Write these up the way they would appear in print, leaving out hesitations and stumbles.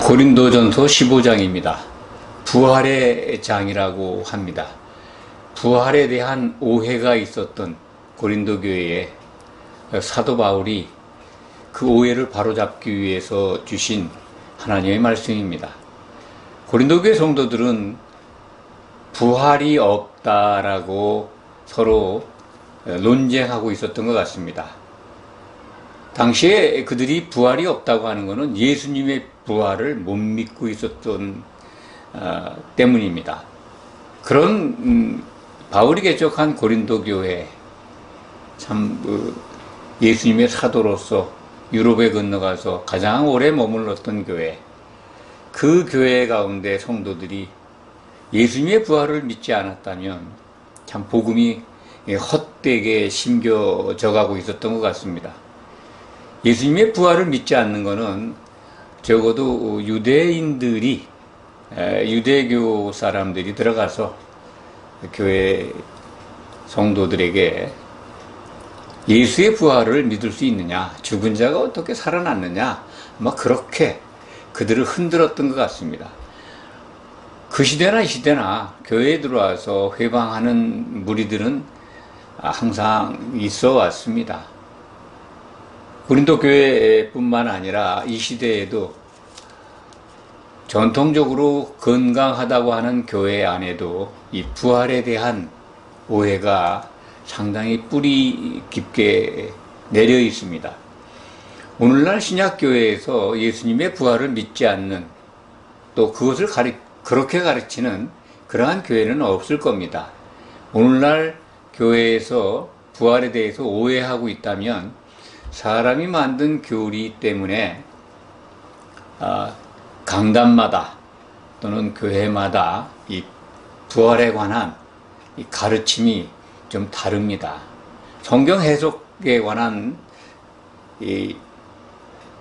고린도전서 15장입니다. 부활의 장이라고 합니다. 부활에 대한 오해가 있었던 고린도 교회에 사도 바울이 그 오해를 바로잡기 위해서 주신 하나님의 말씀입니다. 고린도 교회 성도들은 부활이 없다라고 서로 논쟁하고 있었던 것 같습니다. 당시에 그들이 부활이 없다고 하는 것은 예수님의 부활을 못 믿고 있었던 때문입니다. 그런 바울이 개척한 고린도 교회, 참 예수님의 사도로서 유럽에 건너가서 가장 오래 머물렀던 교회, 그 교회 가운데 성도들이 예수님의 부활을 믿지 않았다면 참 복음이 헛되게 심겨져 가고 있었던 것 같습니다. 예수님의 부활을 믿지 않는 것은 적어도 유대인들이, 유대교 사람들이 들어가서 교회 성도들에게 예수의 부활을 믿을 수 있느냐, 죽은 자가 어떻게 살아났느냐, 그렇게 그들을 흔들었던 것 같습니다. 그 시대나 이 시대나 교회에 들어와서 회방하는 무리들은 항상 있어 왔습니다. 고린도 교회뿐만 아니라 이 시대에도 전통적으로 건강하다고 하는 교회 안에도 이 부활에 대한 오해가 상당히 뿌리 깊게 내려 있습니다. 오늘날 신약교회에서 예수님의 부활을 믿지 않는, 또 그것을 그렇게 가르치는 그러한 교회는 없을 겁니다. 오늘날 교회에서 부활에 대해서 오해하고 있다면 사람이 만든 교리 때문에 강단마다 또는 교회마다 이 부활에 관한 이 가르침이 좀 다릅니다. 성경 해석에 관한 이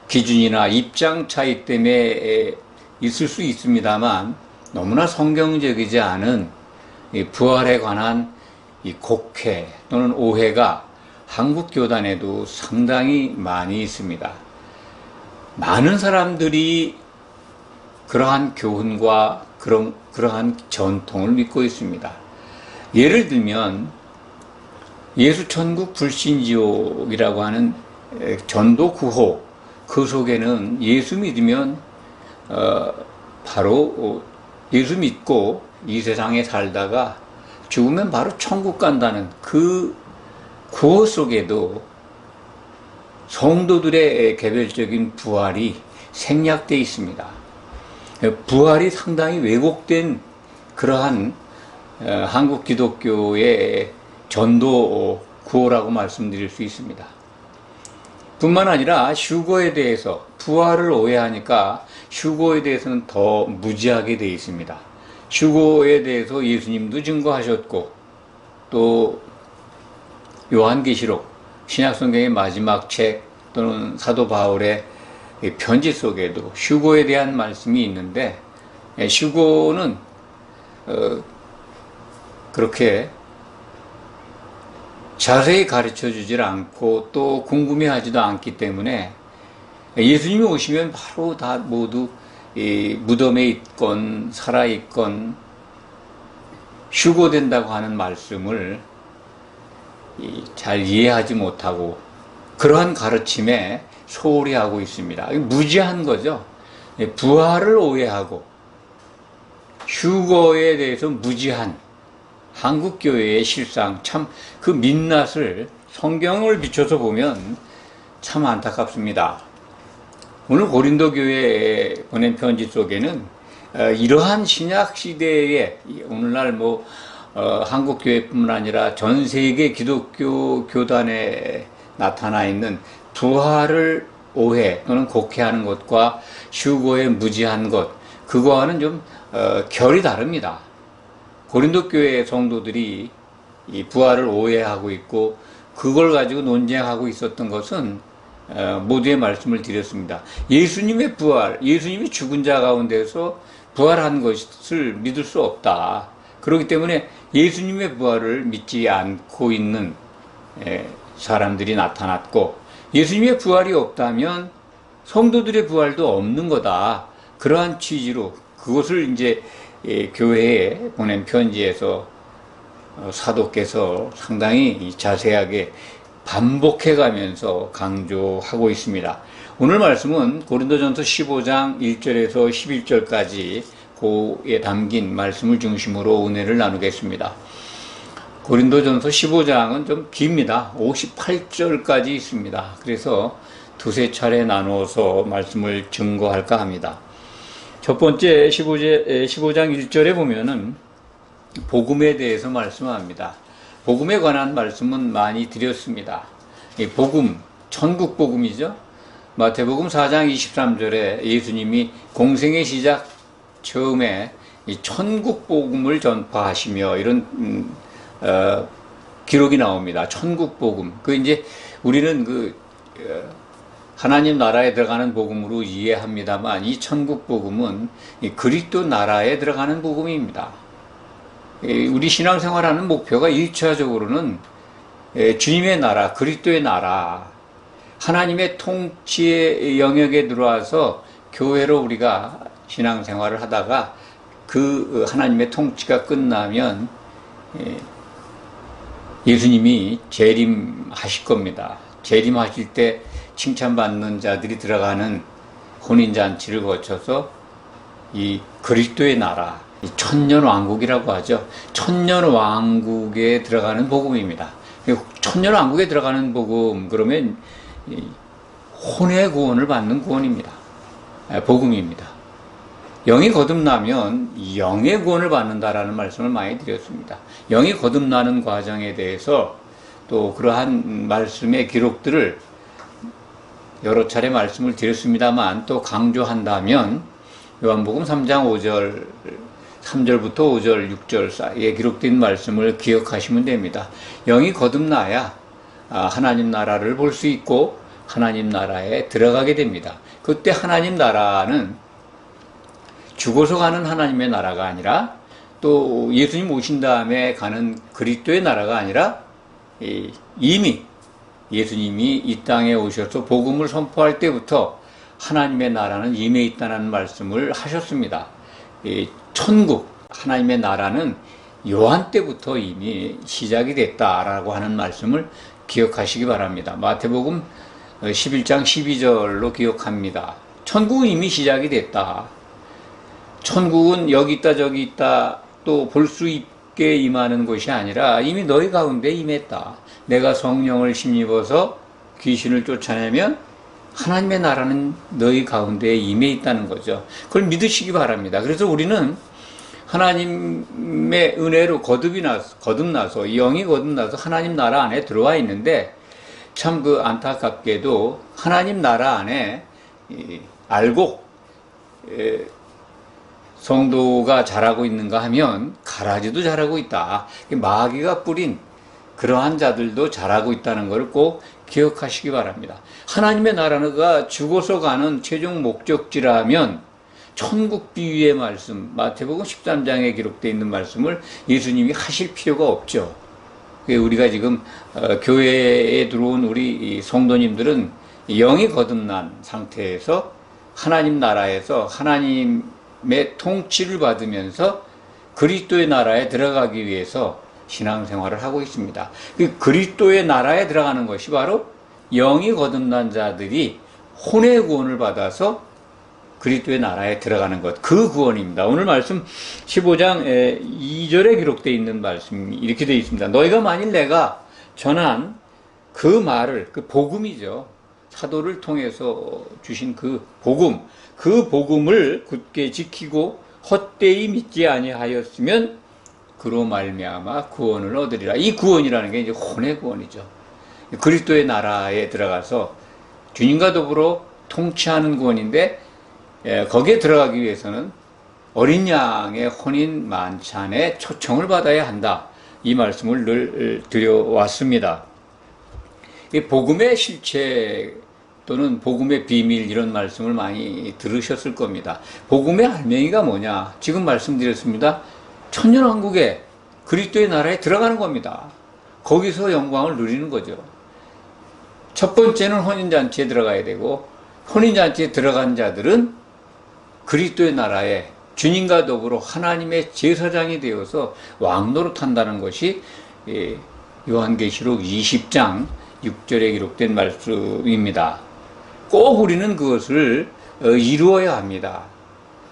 기준이나 입장 차이 때문에 있을 수 있습니다만, 너무나 성경적이지 않은 이 부활에 관한 이 곡해 또는 오해가 한국 교단에도 상당히 많이 있습니다. 많은 사람들이 그러한 교훈과 그러한 전통을 믿고 있습니다. 예를 들면 예수 천국 불신지옥이라고 하는 전도 구호, 그 속에는 예수 믿으면 바로 예수 믿고 이 세상에 살다가 죽으면 바로 천국 간다는 그 구호 속에도 성도들의 개별적인 부활이 생략되어 있습니다. 부활이 상당히 왜곡된 그러한 한국 기독교의 전도 구호라고 말씀드릴 수 있습니다. 뿐만 아니라 휴거에 대해서, 부활을 오해하니까 휴거에 대해서는 더 무지하게 되어 있습니다. 휴거에 대해서 예수님도 증거하셨고, 또 요한계시록, 신약성경의 마지막 책 또는 사도 바울의 편지 속에도 휴거에 대한 말씀이 있는데, 휴거는 그렇게 자세히 가르쳐 주질 않고 또 궁금해하지도 않기 때문에 예수님이 오시면 바로 다 모두 이 무덤에 있건 살아있건 휴거된다고 하는 말씀을 잘 이해하지 못하고 그러한 가르침에 소홀히 하고 있습니다. 무지한 거죠. 부활을 오해하고 휴거에 대해서 무지한 한국교회의 실상, 참 그 민낯을 성경을 비춰서 보면 참 안타깝습니다. 오늘 고린도 교회에 보낸 편지 속에는 이러한 신약 시대에 오늘날 한국 교회뿐만 아니라 전 세계 기독교 교단에 나타나 있는 부활을 오해 또는 곡해하는 것과 휴거에 무지한 것, 그거와는 좀 결이 다릅니다. 고린도 교회 성도들이 이 부활을 오해하고 있고 그걸 가지고 논쟁하고 있었던 것은 모두의 말씀을 드렸습니다. 예수님의 부활, 예수님이 죽은 자 가운데서 부활한 것을 믿을 수 없다. 그렇기 때문에 예수님의 부활을 믿지 않고 있는 사람들이 나타났고, 예수님의 부활이 없다면 성도들의 부활도 없는 거다. 그러한 취지로 그것을 이제 교회에 보낸 편지에서 사도께서 상당히 자세하게 반복해 가면서 강조하고 있습니다. 오늘 말씀은 고린도전서 15장 1절에서 11절까지 고에 담긴 말씀을 중심으로 은혜를 나누겠습니다. 고린도전서 15장은 좀 깁니다. 58절까지 있습니다. 그래서 두세 차례 나누어서 말씀을 증거할까 합니다. 첫 번째 15장 1절에 보면은 복음에 대해서 말씀합니다. 복음에 관한 말씀은 많이 드렸습니다. 이 복음, 천국 복음이죠. 마태복음 4장 23절에 예수님이 공생의 시작 처음에 이 천국 복음을 전파하시며 이런 기록이 나옵니다. 천국 복음. 그 이제 우리는 하나님 나라에 들어가는 복음으로 이해합니다만 이 천국 복음은 이 그리스도 나라에 들어가는 복음입니다. 우리 신앙생활하는 목표가 1차적으로는 주님의 나라, 그리스도의 나라, 하나님의 통치의 영역에 들어와서 교회로 우리가 신앙생활을 하다가 그 하나님의 통치가 끝나면 예수님이 재림하실 겁니다. 재림하실 때 칭찬받는 자들이 들어가는 혼인잔치를 거쳐서 이 그리스도의 나라, 천년왕국이라고 하죠. 천년왕국에 들어가는 복음입니다. 천년왕국에 들어가는 복음, 그러면 혼의 구원을 받는 구원입니다. 복음입니다. 영이 거듭나면 영의 구원을 받는다라는 말씀을 많이 드렸습니다. 영이 거듭나는 과정에 대해서 또 그러한 말씀의 기록들을 여러 차례 말씀을 드렸습니다만 또 강조한다면 요한복음 3장 5절 3절부터 5절, 6절 사이에 기록된 말씀을 기억하시면 됩니다. 영이 거듭나야 하나님 나라를 볼 수 있고 하나님 나라에 들어가게 됩니다. 그때 하나님 나라는 죽어서 가는 하나님의 나라가 아니라 또 예수님 오신 다음에 가는 그리스도의 나라가 아니라 이미 예수님이 이 땅에 오셔서 복음을 선포할 때부터 하나님의 나라는 임해 있다는 말씀을 하셨습니다. 천국, 하나님의 나라는 요한 때부터 이미 시작이 됐다라고 하는 말씀을 기억하시기 바랍니다. 마태복음 11장 12절로 기억합니다. 천국은 이미 시작이 됐다. 천국은 여기 있다 저기 있다 또 볼 수 있게 임하는 것이 아니라 이미 너희 가운데 임했다. 내가 성령을 힘입어서 귀신을 쫓아내면 하나님의 나라는 너희 가운데 임해 있다는 거죠. 그걸 믿으시기 바랍니다. 그래서 우리는 하나님의 은혜로 거듭나서 영이 거듭나서 하나님 나라 안에 들어와 있는데 참 안타깝게도 하나님 나라 안에 알고 성도가 잘하고 있는가 하면 가라지도 잘하고 있다. 마귀가 뿌린 그러한 자들도 잘하고 있다는 것을 꼭 기억하시기 바랍니다. 하나님의 나라가 죽어서 가는 최종 목적지라면 천국 비유의 말씀, 마태복음 13장에 기록되어 있는 말씀을 예수님이 하실 필요가 없죠. 우리가 지금 교회에 들어온 우리 성도님들은 영이 거듭난 상태에서 하나님 나라에서 하나님의 통치를 받으면서 그리스도의 나라에 들어가기 위해서 신앙생활을 하고 있습니다. 그리스도의 나라에 들어가는 것이 바로 영이 거듭난 자들이 혼의 구원을 받아서 그리스도의 나라에 들어가는 것, 그 구원입니다. 오늘 말씀 15장 2절에 기록되어 있는 말씀이 이렇게 되어 있습니다. 너희가 만일 내가 전한 그 말을, 그 복음이죠. 사도를 통해서 주신 그 복음을 굳게 지키고 헛되이 믿지 아니하였으면 그로 말미암아 구원을 얻으리라. 이 구원이라는 게 이제 혼의 구원이죠. 그리스도의 나라에 들어가서 주님과 더불어 통치하는 구원인데 거기에 들어가기 위해서는 어린 양의 혼인 만찬에 초청을 받아야 한다. 이 말씀을 늘 드려왔습니다. 이 복음의 실체 또는 복음의 비밀 이런 말씀을 많이 들으셨을 겁니다. 복음의 알맹이가 뭐냐? 지금 말씀드렸습니다. 천년왕국에 그리스도의 나라에 들어가는 겁니다. 거기서 영광을 누리는 거죠. 첫 번째는 혼인잔치에 들어가야 되고 혼인잔치에 들어간 자들은 그리스도의 나라에 주님과 더불어 하나님의 제사장이 되어서 왕노릇한다는 것이 요한계시록 20장 6절에 기록된 말씀입니다. 꼭 우리는 그것을 이루어야 합니다.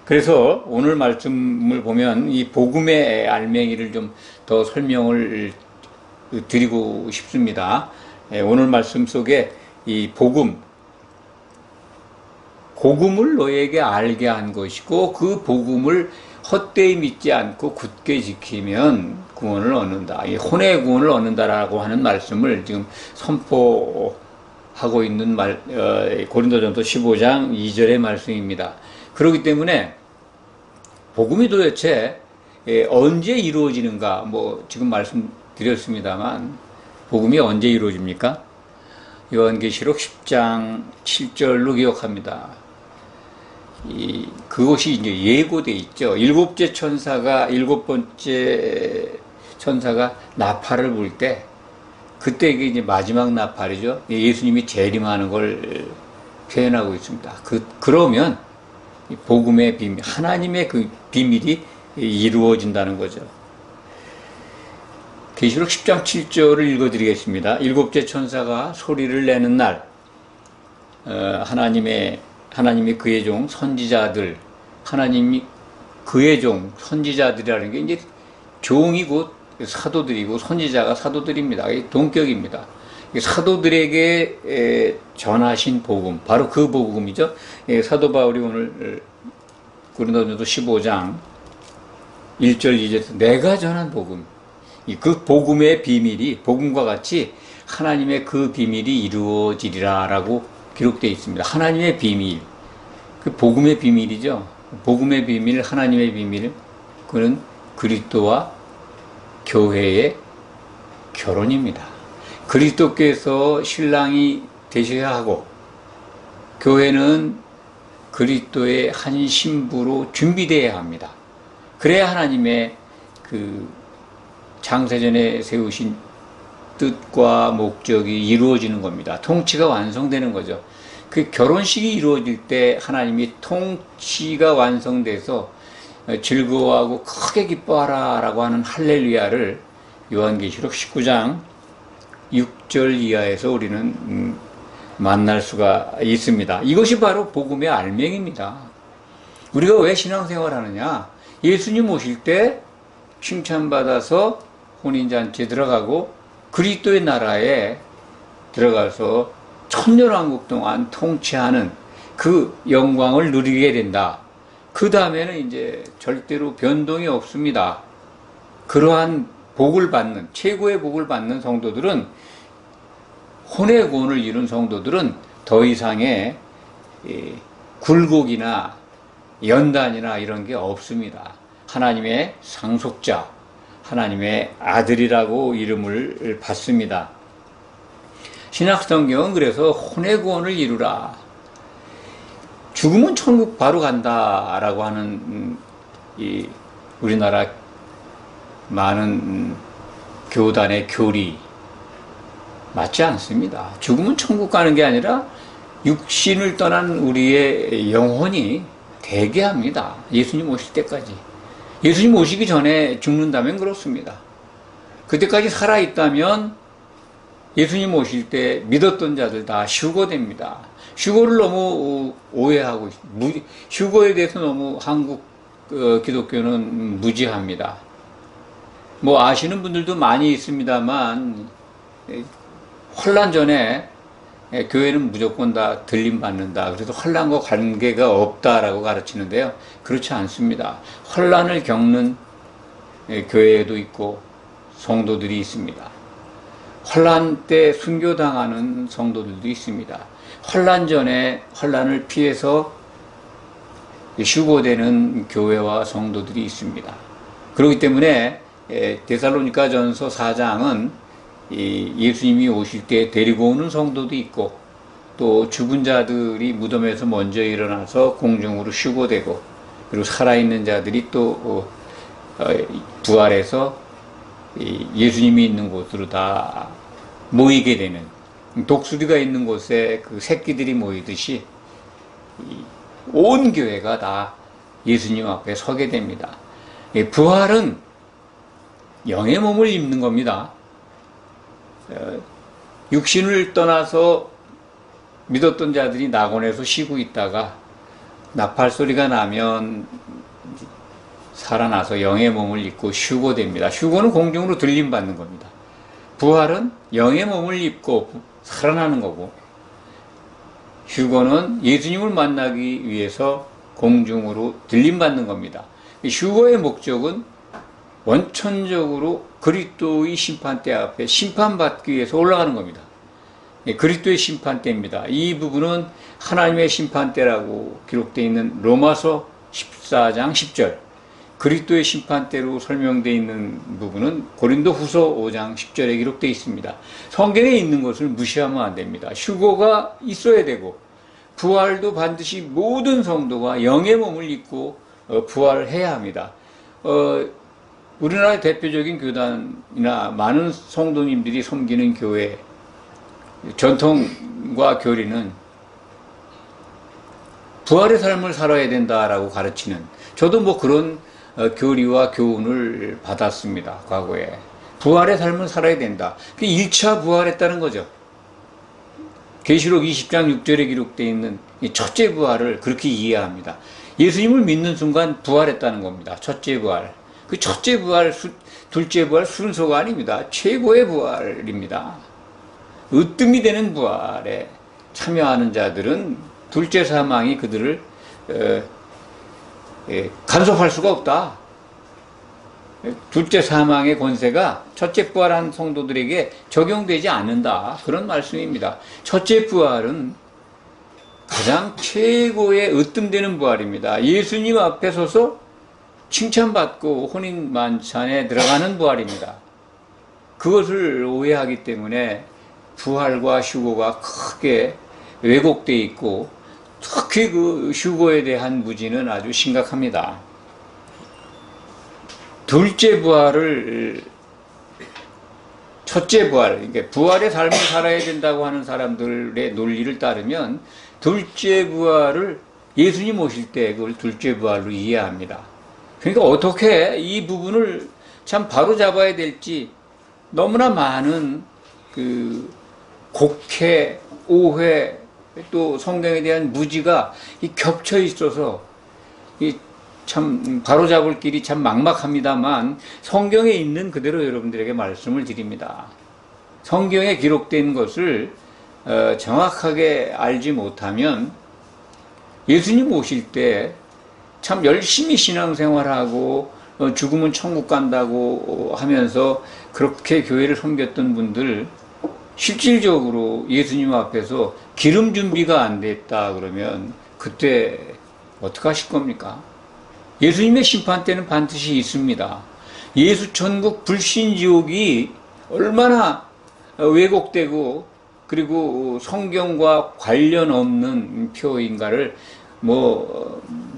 그래서 오늘 말씀을 보면 이 복음의 알맹이를 좀 더 설명을 드리고 싶습니다. 오늘 말씀 속에 이 복음을 너에게 알게 한 것이고 그 복음을 헛되이 믿지 않고 굳게 지키면 구원을 얻는다. 이 혼의 구원을 얻는다라고 하는 말씀을 지금 선포하고 있는 고린도전서 15장 2절의 말씀입니다. 그렇기 때문에 복음이 도대체 언제 이루어지는가? 지금 말씀드렸습니다.만 복음이 언제 이루어집니까? 요한계시록 10장 7절로 기억합니다. 그것이 이제 예고돼 있죠. 일곱 번째 천사가 나팔을 불 때, 그때 이게 이제 마지막 나팔이죠. 예수님이 재림하는 걸 표현하고 있습니다. 그러면 복음의 비밀, 하나님의 그 비밀이 이루어진다는 거죠. 계시록 10장 7절을 읽어드리겠습니다. 일곱째 천사가 소리를 내는 날, 하나님이 그의 종 선지자들, 하나님이 그의 종 선지자들이라는 게 이제 종이 곧 사도들이고 선지자가 사도들입니다. 이게 동격입니다. 사도들에게 전하신 복음, 바로 그 복음이죠. 사도 바울이 오늘 고린도전서 15장 1절 2절에서 내가 전한 복음, 그 복음의 비밀이 복음과 같이 하나님의 그 비밀이 이루어지리라 라고 기록되어 있습니다. 하나님의 비밀, 그 복음의 비밀이죠. 복음의 비밀, 하나님의 비밀, 그는 그리스도와 교회의 결혼입니다. 그리스도께서 신랑이 되셔야 하고 교회는 그리스도의 한 신부로 준비되어야 합니다. 그래야 하나님의 그 창세전에 세우신 뜻과 목적이 이루어지는 겁니다. 통치가 완성되는 거죠. 그 결혼식이 이루어질 때 하나님이 통치가 완성돼서 즐거워하고 크게 기뻐하라 라고 하는 할렐루야를 요한계시록 19장 6절 이하에서 우리는 만날 수가 있습니다. 이것이 바로 복음의 알맹입니다. 우리가 왜 신앙생활 하느냐? 예수님 오실 때 칭찬받아서 혼인잔치에 들어가고 그리스도의 나라에 들어가서 천년왕국 동안 통치하는 그 영광을 누리게 된다. 그 다음에는 이제 절대로 변동이 없습니다. 그러한 복을 받는, 최고의 복을 받는 성도들은, 혼의 구원을 이룬 성도들은 더 이상의 굴곡이나 연단이나 이런 게 없습니다. 하나님의 상속자, 하나님의 아들이라고 이름을 받습니다. 신약성경은 그래서 혼의 구원을 이루라, 죽으면 천국 바로 간다라고 하는 이 우리나라 많은 교단의 교리 맞지 않습니다. 죽으면 천국 가는 게 아니라 육신을 떠난 우리의 영혼이 대기합니다. 예수님 오실 때까지. 예수님 오시기 전에 죽는다면 그렇습니다. 그때까지 살아있다면 예수님 오실 때 믿었던 자들 다 휴거됩니다. 휴거를 너무 오해하고 있습니다. 휴거에 대해서 너무 한국 기독교는 무지합니다. 아시는 분들도 많이 있습니다만 환난 전에 교회는 무조건 다 들림받는다. 그래서 환난과 관계가 없다라고 가르치는데요. 그렇지 않습니다. 환난을 겪는 교회에도 있고 성도들이 있습니다. 환난 때 순교당하는 성도들도 있습니다. 환난 전에 환난을 피해서 휴거되는 교회와 성도들이 있습니다. 그렇기 때문에 데살로니가전서 4장은 예수님이 오실 때 데리고 오는 성도도 있고 또 죽은 자들이 무덤에서 먼저 일어나서 공중으로 휴거되고 그리고 살아있는 자들이 또 부활해서 예수님이 있는 곳으로 다 모이게 되는, 독수리가 있는 곳에 그 새끼들이 모이듯이 온 교회가 다 예수님 앞에 서게 됩니다. 부활은 영의 몸을 입는 겁니다. 육신을 떠나서 믿었던 자들이 낙원에서 쉬고 있다가 나팔 소리가 나면 살아나서 영의 몸을 입고 휴거됩니다. 휴거는 공중으로 들림받는 겁니다. 부활은 영의 몸을 입고 살아나는 거고, 휴거는 예수님을 만나기 위해서 공중으로 들림받는 겁니다. 휴거의 목적은 원천적으로 그리스도의 심판대 앞에 심판받기 위해서 올라가는 겁니다. 그리스도의 심판대입니다. 이 부분은 하나님의 심판대라고 기록되어 있는 로마서 14장 10절, 그리스도의 심판대로 설명되어 있는 부분은 고린도후서 5장 10절에 기록되어 있습니다. 성경에 있는 것을 무시하면 안 됩니다. 휴거가 있어야 되고, 부활도 반드시 모든 성도가 영의 몸을 입고 부활해야 합니다. 우리나라의 대표적인 교단이나 많은 성도님들이 섬기는 교회 전통과 교리는 부활의 삶을 살아야 된다라고 가르치는, 저도 뭐 그런 교리와 교훈을 받았습니다. 과거에 부활의 삶을 살아야 된다. 그게 1차 부활했다는 거죠. 계시록 20장 6절에 기록되어 있는 첫째 부활을 그렇게 이해합니다. 예수님을 믿는 순간 부활했다는 겁니다. 첫째 부활. 그 첫째 부활, 둘째 부활 순서가 아닙니다. 최고의 부활입니다. 으뜸이 되는 부활에 참여하는 자들은 둘째 사망이 그들을 간섭할 수가 없다. 둘째 사망의 권세가 첫째 부활한 성도들에게 적용되지 않는다. 그런 말씀입니다. 첫째 부활은 가장 최고의 으뜸되는 부활입니다. 예수님 앞에 서서 칭찬받고 혼인 만찬에 들어가는 부활입니다. 그것을 오해하기 때문에 부활과 휴거가 크게 왜곡되어 있고, 특히 그 휴거에 대한 무지는 아주 심각합니다. 둘째 부활을 첫째 부활, 그러니까 부활의 삶을 살아야 된다고 하는 사람들의 논리를 따르면 둘째 부활을 예수님 오실 때 그걸 둘째 부활로 이해합니다. 그러니까 어떻게 이 부분을 참 바로 잡아야 될지 너무나 많은 그 곡해, 오해, 또 성경에 대한 무지가 겹쳐 있어서 참 바로 잡을 길이 참 막막합니다만, 성경에 있는 그대로 여러분들에게 말씀을 드립니다. 성경에 기록된 것을 정확하게 알지 못하면 예수님 오실 때 참 열심히 신앙생활하고 죽으면 천국 간다고 하면서 그렇게 교회를 섬겼던 분들, 실질적으로 예수님 앞에서 기름 준비가 안 됐다 그러면 그때 어떻게 하실 겁니까? 예수님의 심판 때는 반드시 있습니다. 예수 천국 불신지옥이 얼마나 왜곡되고 그리고 성경과 관련 없는 표인가를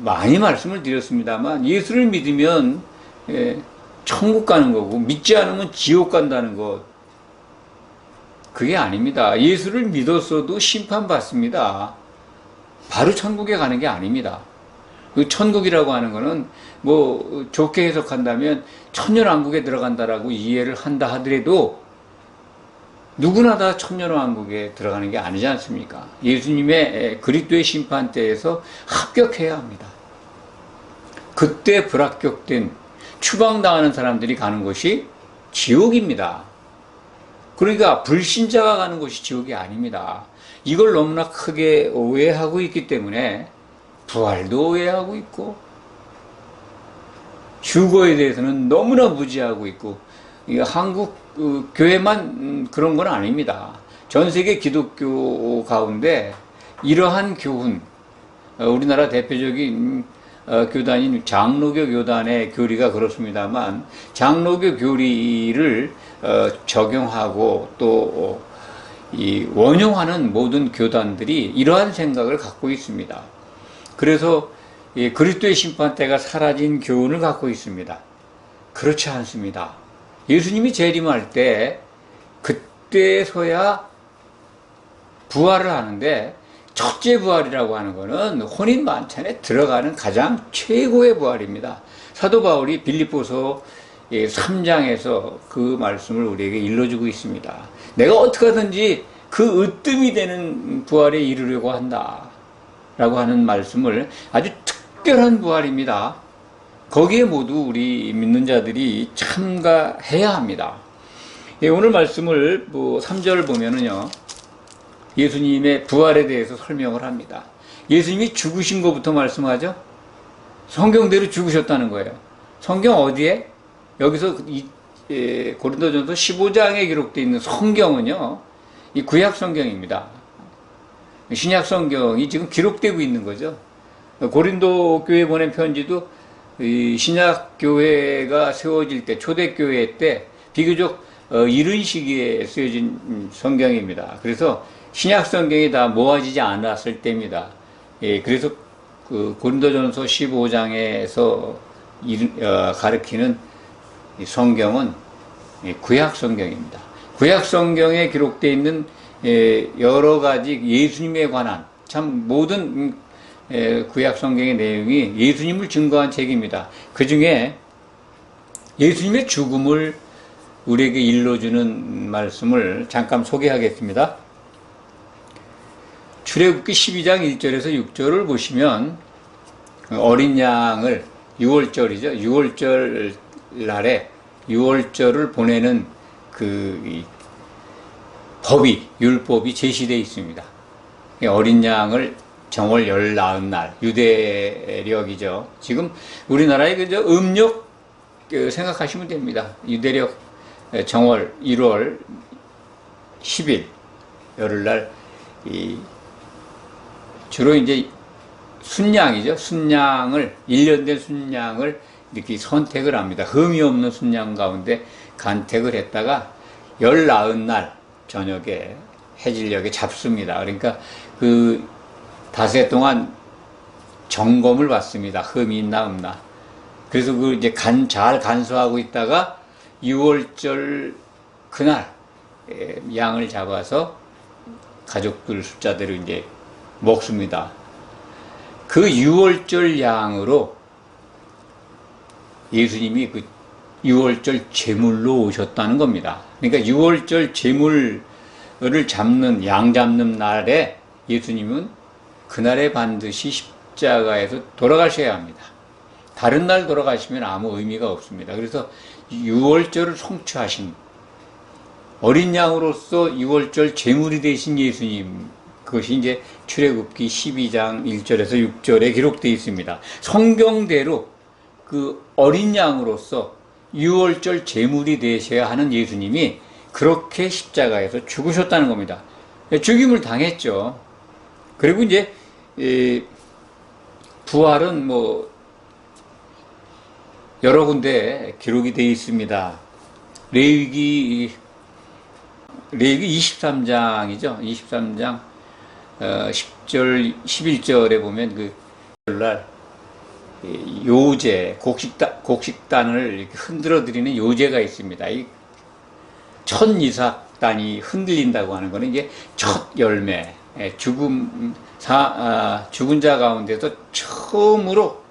많이 말씀을 드렸습니다만, 예수를 믿으면 천국 가는 거고 믿지 않으면 지옥 간다는 것, 그게 아닙니다. 예수를 믿었어도 심판받습니다. 바로 천국에 가는 게 아닙니다. 그 천국이라고 하는 거는 좋게 해석한다면 천년왕국에 들어간다라고 이해를 한다 하더라도 누구나 다 천년왕국에 들어가는 게 아니지 않습니까? 예수님의 그리스도의 심판대에서 합격해야 합니다. 그때 불합격된 추방당하는 사람들이 가는 곳이 지옥입니다. 그러니까 불신자가 가는 곳이 지옥이 아닙니다. 이걸 너무나 크게 오해하고 있기 때문에 부활도 오해하고 있고, 휴거에 대해서는 너무나 무지하고 있고, 한국 교회만 그런 건 아닙니다. 전 세계 기독교 가운데 이러한 교훈, 우리나라 대표적인 교단인 장로교 교단의 교리가 그렇습니다만, 장로교 교리를 적용하고 또 원용하는 모든 교단들이 이러한 생각을 갖고 있습니다. 그래서 그리스도의 심판대가 사라진 교훈을 갖고 있습니다. 그렇지 않습니다. 예수님이 재림할 때 그때서야 부활을 하는데, 첫째 부활이라고 하는 것은 혼인 만찬에 들어가는 가장 최고의 부활입니다. 사도 바울이 빌립보서 3장에서 그 말씀을 우리에게 일러주고 있습니다. 내가 어떻게 하든지 그 으뜸이 되는 부활에 이르려고 한다 라고 하는 말씀을, 아주 특별한 부활입니다. 거기에 모두 우리 믿는 자들이 참가해야 합니다. 오늘 말씀을 3절 보면은요, 예수님의 부활에 대해서 설명을 합니다. 예수님이 죽으신 것부터 말씀하죠. 성경대로 죽으셨다는 거예요. 성경 어디에? 여기서 고린도전서 15장에 기록되어 있는 성경은요, 이 구약 성경입니다. 신약 성경이 지금 기록되고 있는 거죠. 고린도 교회 보낸 편지도 이 신약 교회가 세워질 때, 초대교회 때 비교적 이른 시기에 쓰여진 성경입니다. 그래서 신약 성경이 다 모아지지 않았을 때입니다. 그래서 그 고린도전서 15장에서 가르치는 성경은 구약 성경입니다. 구약 성경에 기록되어 있는 여러 가지 예수님에 관한 참 모든 구약 성경의 내용이 예수님을 증거한 책입니다. 그 중에 예수님의 죽음을 우리에게 일러주는 말씀을 잠깐 소개하겠습니다. 출애굽기 12장 1절에서 6절을 보시면 어린 양을 6월절이죠. 6월절 날에 6월절을 보내는 그 법이, 율법이 제시되어 있습니다. 어린 양을 정월 19날, 유대력이죠. 지금 우리나라의 그저 음력 생각하시면 됩니다. 유대력 정월 1월 10일 열흘날 주로 이제 순양이죠. 순양을, 1년 된 순양을 이렇게 선택을 합니다. 흠이 없는 순양 가운데 간택을 했다가 19날 저녁에 해질녘에 잡습니다. 그러니까 그 닷새 동안 점검을 받습니다. 흠이 있나 없나. 그래서 그 이제 잘 간수하고 있다가 6월절 그날 양을 잡아서 가족들 숫자대로 이제 먹습니다. 그 6월절 양으로 예수님이 그 6월절 제물로 오셨다는 겁니다. 그러니까 6월절 제물을 잡는, 양 잡는 날에 예수님은 그날에 반드시 십자가에서 돌아가셔야 합니다. 다른 날 돌아가시면 아무 의미가 없습니다. 그래서 6월절을 성취하신 어린 양으로서 6월절 제물이 되신 예수님, 그것이 이제 출애굽기 12장 1절에서 6절에 기록되어 있습니다. 성경대로 그 어린 양으로서 6월절 제물이 되셔야 하는 예수님이 그렇게 십자가에서 죽으셨다는 겁니다. 죽임을 당했죠. 그리고 이제 부활은 여러 군데 기록이 되어 있습니다. 레위기 23장이죠. 23장 10절 11절에 보면 그 날 요제 곡식단을 이렇게 흔들어 드리는 요제가 있습니다. 이 천이삭단이 흔들린다고 하는 것은 이게 첫 열매, 죽은 자 가운데서 처음으로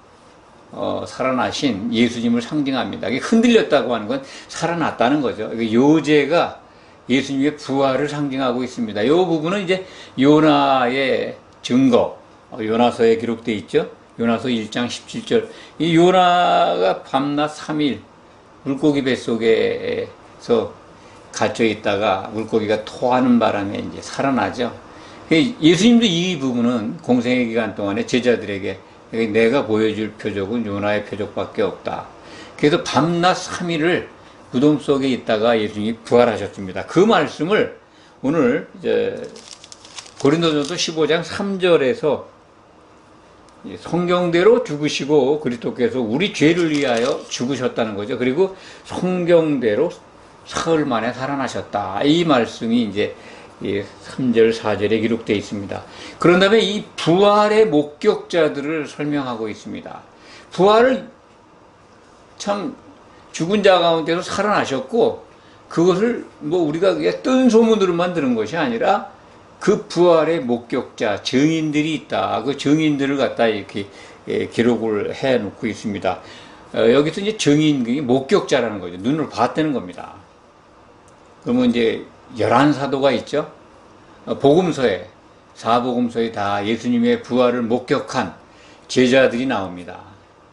살아나신 예수님을 상징합니다. 흔들렸다고 하는 건 살아났다는 거죠. 요제가 예수님의 부활을 상징하고 있습니다. 이 부분은 이제 요나의 증거, 요나서에 기록되어 있죠. 요나서 1장 17절. 이 요나가 밤낮 3일 물고기 뱃속에서 갇혀 있다가 물고기가 토하는 바람에 이제 살아나죠. 예수님도 이 부분은 공생의 기간 동안에 제자들에게 내가 보여줄 표적은 요나의 표적밖에 없다. 그래서 밤낮 3일을 무덤 속에 있다가 예수님이 부활하셨습니다. 그 말씀을 오늘 이제 고린도전서 15장 3절에서 성경대로 죽으시고 그리스도께서 우리 죄를 위하여 죽으셨다는 거죠. 그리고 성경대로 사흘 만에 살아나셨다. 이 말씀이 이제 3절, 4절에 기록되어 있습니다. 그런 다음에 이 부활의 목격자들을 설명하고 있습니다. 부활을 참 죽은 자 가운데서 살아나셨고, 그것을 우리가 뜬 소문으로만 들은 것이 아니라 그 부활의 목격자, 증인들이 있다. 그 증인들을 갖다 이렇게 기록을 해 놓고 있습니다. 여기서 이제 증인이 목격자라는 거죠. 눈으로 봤다는 겁니다. 그러면 이제 11사도가 있죠. 복음서에, 사복음서에 다 예수님의 부활을 목격한 제자들이 나옵니다.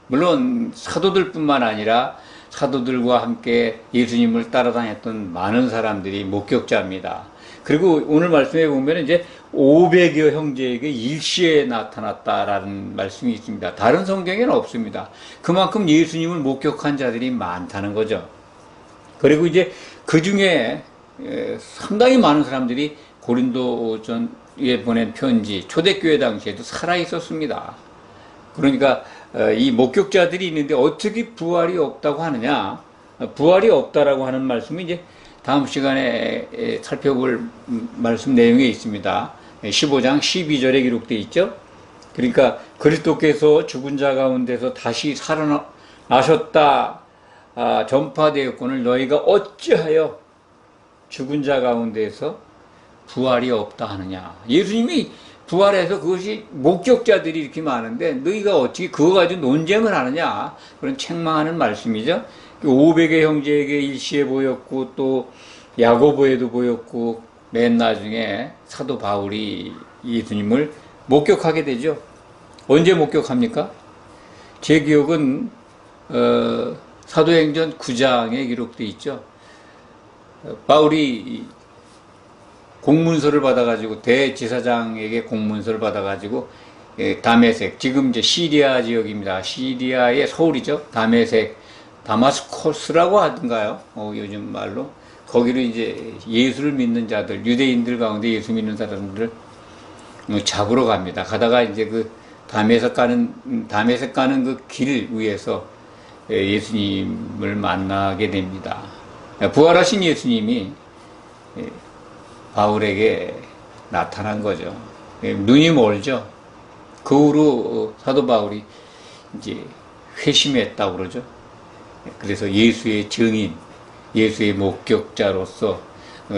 물론 사도들뿐만 아니라 사도들과 함께 예수님을 따라다녔던 많은 사람들이 목격자입니다. 그리고 오늘 말씀에 보면 이제 500여 형제에게 일시에 나타났다라는 말씀이 있습니다. 다른 성경에는 없습니다. 그만큼 예수님을 목격한 자들이 많다는 거죠. 그리고 이제 그 중에 상당히 많은 사람들이 고린도전에 보낸 편지, 초대교회 당시에도 살아 있었습니다. 그러니까 이 목격자들이 있는데 어떻게 부활이 없다고 하느냐? 부활이 없다라고 하는 말씀이 이제 다음 시간에 살펴볼 말씀 내용에 있습니다. 15장 12절에 기록되어 있죠. 그러니까 그리스도께서 죽은 자 가운데서 다시 살아나셨다 전파되었거늘 너희가 어찌하여 죽은 자 가운데서 부활이 없다 하느냐. 예수님이 부활해서 그것이 목격자들이 이렇게 많은데 너희가 어떻게 그거 가지고 논쟁을 하느냐, 그런 책망하는 말씀이죠. 500의 형제에게 일시에 보였고 또 야고보에도 보였고 맨 나중에 사도 바울이 예수님을 목격하게 되죠. 언제 목격합니까? 제 기억은 사도행전 9장에 기록되어 있죠. 바울이 공문서를 받아가지고 대제사장에게 공문서를 받아가지고 다메섹, 지금 이제 시리아 지역입니다. 시리아의 서울이죠. 다메섹, 다마스코스라고 하던가요? 요즘 말로. 거기를 이제 예수를 믿는 자들, 유대인들 가운데 예수 믿는 사람들을 잡으러 갑니다. 가다가 이제 그 다메섹 가는 그 길 위에서 예수님을 만나게 됩니다. 부활하신 예수님이 바울에게 나타난 거죠. 눈이 멀죠. 그 후로 사도 바울이 이제 회심했다고 그러죠. 그래서 예수의 증인, 예수의 목격자로서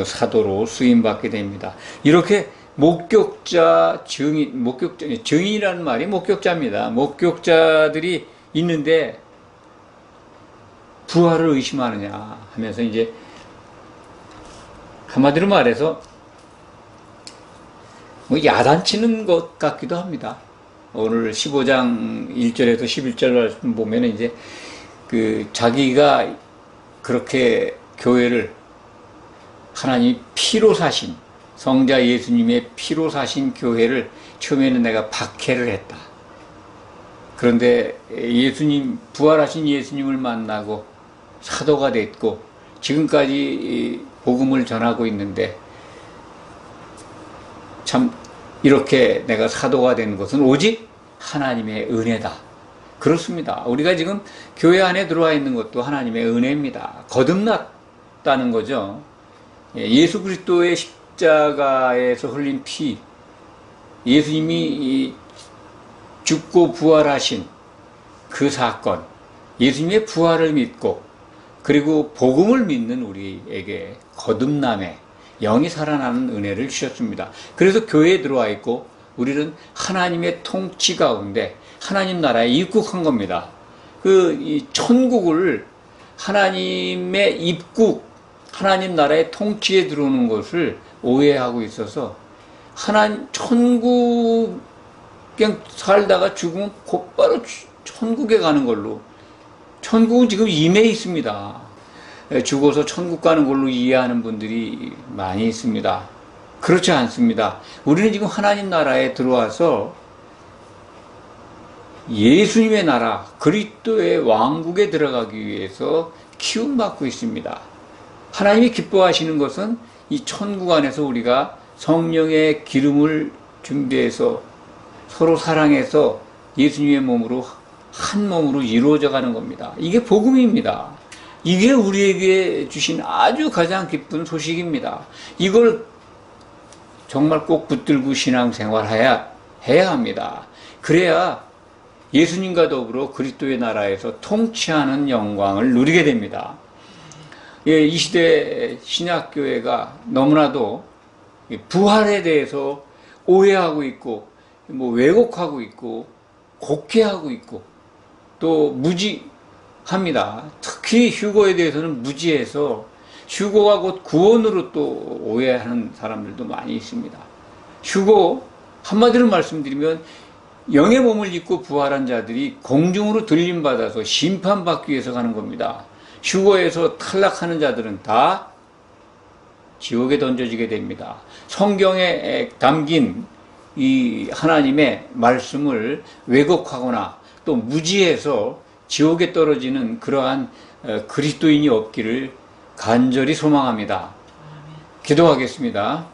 사도로 수임받게 됩니다. 이렇게 목격자, 증인이라는 말이 목격자입니다. 목격자들이 있는데 부활을 의심하느냐 하면서 이제 한마디로 말해서 야단치는 것 같기도 합니다. 오늘 15장 1절에서 11절 말씀 보면 이제 자기가 그렇게 교회를 하나님 피로 사신 성자 예수님의 피로 사신 교회를 처음에는 내가 박해를 했다. 그런데 부활하신 예수님을 만나고 사도가 됐고 지금까지 복음을 전하고 있는데 참 이렇게 내가 사도가 된 것은 오직 하나님의 은혜다. 그렇습니다. 우리가 지금 교회 안에 들어와 있는 것도 하나님의 은혜입니다. 거듭났다는 거죠. 예수 그리스도의 십자가에서 흘린 피, 예수님이 죽고 부활하신 그 사건, 예수님의 부활을 믿고 그리고 복음을 믿는 우리에게 거듭남의 영이 살아나는 은혜를 주셨습니다. 그래서 교회에 들어와 있고 우리는 하나님의 통치 가운데 하나님 나라에 입국한 겁니다. 이 천국을 하나님의 입국, 하나님 나라의 통치에 들어오는 것을 오해하고 있어서 천국 그냥 살다가 죽으면 곧바로 천국에 가는 걸로, 천국은 지금 임해 있습니다. 죽어서 천국 가는 걸로 이해하는 분들이 많이 있습니다. 그렇지 않습니다. 우리는 지금 하나님 나라에 들어와서 예수님의 나라, 그리스도의 왕국에 들어가기 위해서 키움받고 있습니다. 하나님이 기뻐하시는 것은 이 천국 안에서 우리가 성령의 기름을 준비해서 서로 사랑해서 예수님의 몸으로 한 몸으로 이루어져 가는 겁니다. 이게 복음입니다. 이게 우리에게 주신 아주 가장 기쁜 소식입니다. 이걸 정말 꼭 붙들고 신앙생활 해야 합니다. 그래야 예수님과 더불어 그리스도의 나라에서 통치하는 영광을 누리게 됩니다. 이 시대 신약교회가 너무나도 부활에 대해서 오해하고 있고, 뭐 왜곡하고 있고, 곡해하고 있고, 또 무지합니다. 특히 휴거에 대해서는 무지해서 휴거가 곧 구원으로 또 오해하는 사람들도 많이 있습니다. 휴거, 한마디로 말씀드리면 영의 몸을 입고 부활한 자들이 공중으로 들림받아서 심판받기 위해서 가는 겁니다. 휴거에서 탈락하는 자들은 다 지옥에 던져지게 됩니다. 성경에 담긴 이 하나님의 말씀을 왜곡하거나 또 무지해서 지옥에 떨어지는 그러한 그리스도인이 없기를 간절히 소망합니다. 기도하겠습니다.